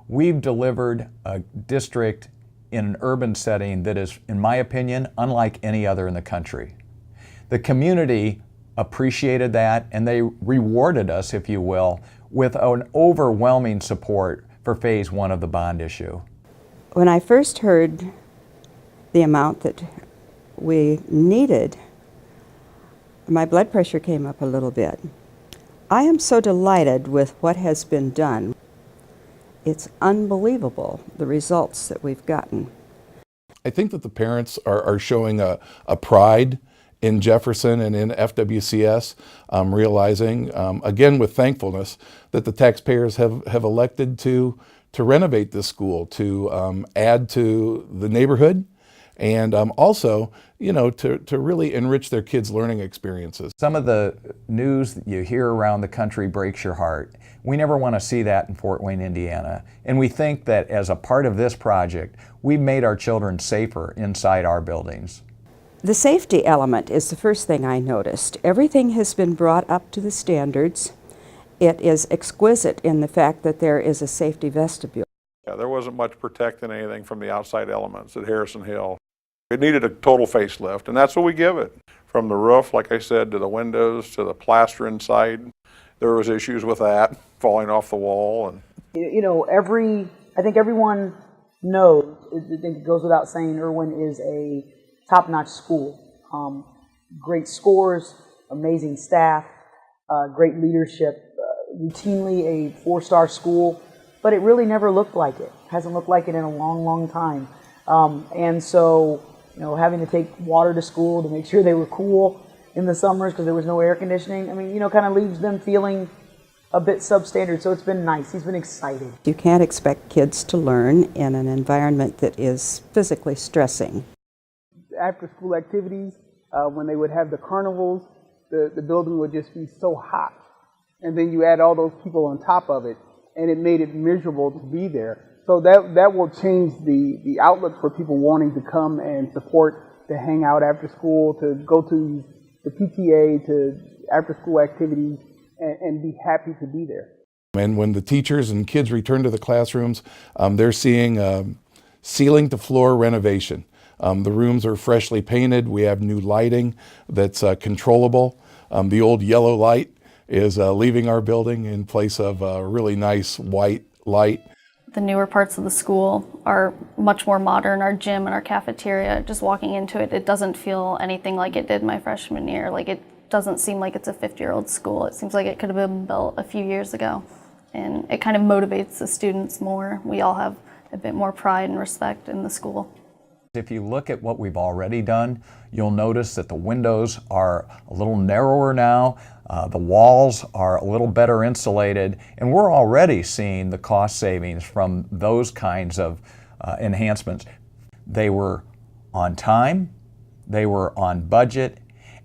we've delivered a district in an urban setting that is, in my opinion, unlike any other in the country. The community appreciated that, and they rewarded us, if you will, with an overwhelming support for Phase 1 of the bond issue. When I first heard the amount that we needed, my blood pressure came up a little bit. I am so delighted with what has been done. It's unbelievable, the results that we've gotten. I think that the parents are showing a pride in Jefferson and in FWCS, realizing, again with thankfulness, that the taxpayers have elected to renovate this school, to add to the neighborhood, and also, you know, to really enrich their kids' learning experiences. Some of the news that you hear around the country breaks your heart. We never want to see that in Fort Wayne, Indiana. And we think that as a part of this project, we've made our children safer inside our buildings. The safety element is the first thing I noticed. Everything has been brought up to the standards. It is exquisite in the fact that there is a safety vestibule. Yeah, there wasn't much protecting anything from the outside elements at Harrison Hill. It needed a total facelift, and that's what we give it. From the roof, like I said, to the windows, to the plaster inside. There was issues with that, falling off the wall. And you know, I think everyone knows, I think it goes without saying, Irwin is a top-notch school. Great scores, amazing staff, great leadership, routinely a 4-star school, but it really never looked like it. Hasn't looked like it in a long, long time. And so, you know, having to take water to school to make sure they were cool in the summers because there was no air conditioning, I mean, you know, kind of leaves them feeling a bit substandard. So it's been nice. He's been excited. You can't expect kids to learn in an environment that is physically stressing. After school activities, when they would have the carnivals, the building would just be so hot. And then you add all those people on top of it, and it made it miserable to be there. So that will change the outlook for people wanting to come and support, to hang out after school, to go to the PTA, to after school activities, and be happy to be there. And when the teachers and kids return to the classrooms, they're seeing ceiling to floor renovation. The rooms are freshly painted. We have new lighting that's controllable. The old yellow light is leaving our building in place of a really nice white light. The newer parts of the school are much more modern. Our gym and our cafeteria, just walking into it, it doesn't feel anything like it did my freshman year. Like, it doesn't seem like it's a 50-year-old school. It seems like it could have been built a few years ago. And it kind of motivates the students more. We all have a bit more pride and respect in the school. If you look at what we've already done, you'll notice that the windows are a little narrower now, the walls are a little better insulated, and we're already seeing the cost savings from those kinds of enhancements. They were on time, they were on budget,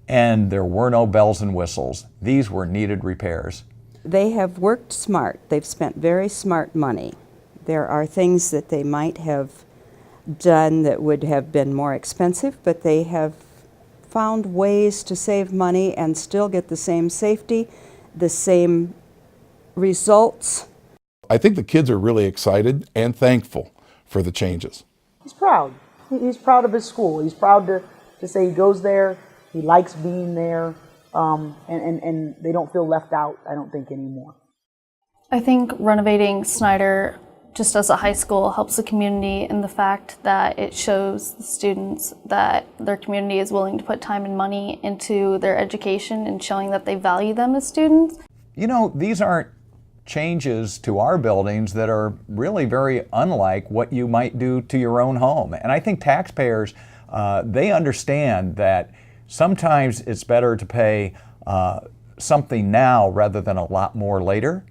and there were no bells and whistles. These were needed repairs. They have worked smart. They've spent very smart money. There are things that they might have done that would have been more expensive, but they have found ways to save money and still get the same safety, the same results. I think the kids are really excited and thankful for the changes. He's proud. He's proud of his school. He's proud to say he goes there, he likes being there, and they don't feel left out, I don't think, anymore. I think renovating Snyder just as a high school helps the community in the fact that it shows the students that their community is willing to put time and money into their education and showing that they value them as students. You know, these aren't changes to our buildings that are really very unlike what you might do to your own home. And I think taxpayers, they understand that sometimes it's better to pay something now rather than a lot more later.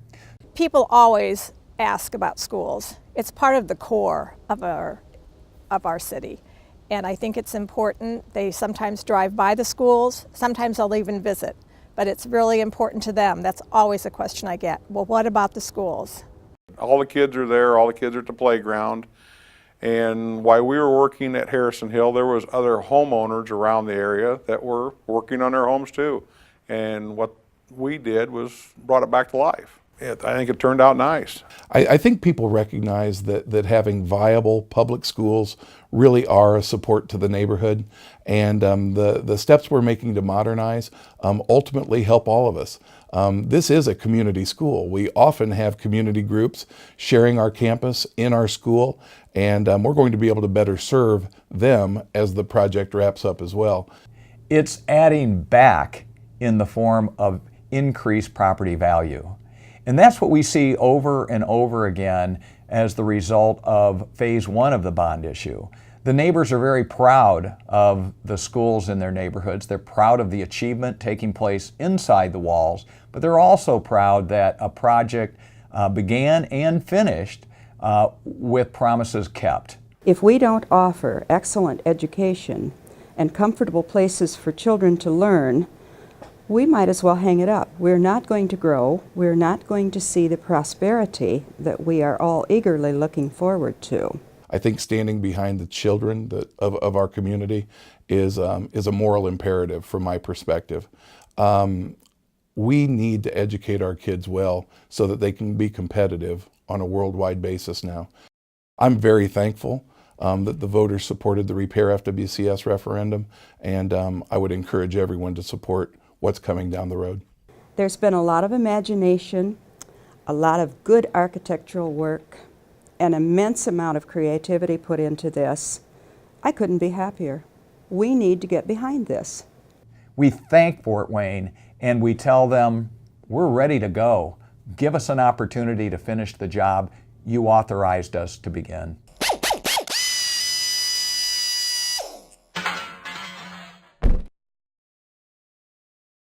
People always ask about schools. It's part of the core of our city. And I think it's important. They sometimes drive by the schools, sometimes they'll even visit, but it's really important to them. That's always a question I get. Well, what about the schools? all the kids are there, all the kids are at the playground. And while we were working at Harrison Hill, there was other homeowners around the area that were working on their homes too. And what we did was brought it back to life. I think it turned out nice. I think people recognize that having viable public schools really are a support to the neighborhood, and the steps we're making to modernize ultimately help all of us. This is a community school. We often have community groups sharing our campus in our school, and we're going to be able to better serve them as the project wraps up as well. It's adding back in the form of increased property value. And that's what we see over and over again as the result of phase one of the bond issue. The neighbors are very proud of the schools in their neighborhoods. They're proud of the achievement taking place inside the walls, but they're also proud that a project began and finished with promises kept. If we don't offer excellent education and comfortable places for children to learn, we might as well hang it up. We're not going to grow. We're not going to see the prosperity that we are all eagerly looking forward to. I think standing behind the children of our community is a moral imperative from my perspective. We need to educate our kids well so that they can be competitive on a worldwide basis now. I'm very thankful that the voters supported the Repair FWCS referendum, and I would encourage everyone to support what's coming down the road. There's been a lot of imagination, a lot of good architectural work, an immense amount of creativity put into this. I couldn't be happier. We need to get behind this. We thank Fort Wayne and we tell them, we're ready to go. Give us an opportunity to finish the job you authorized us to begin.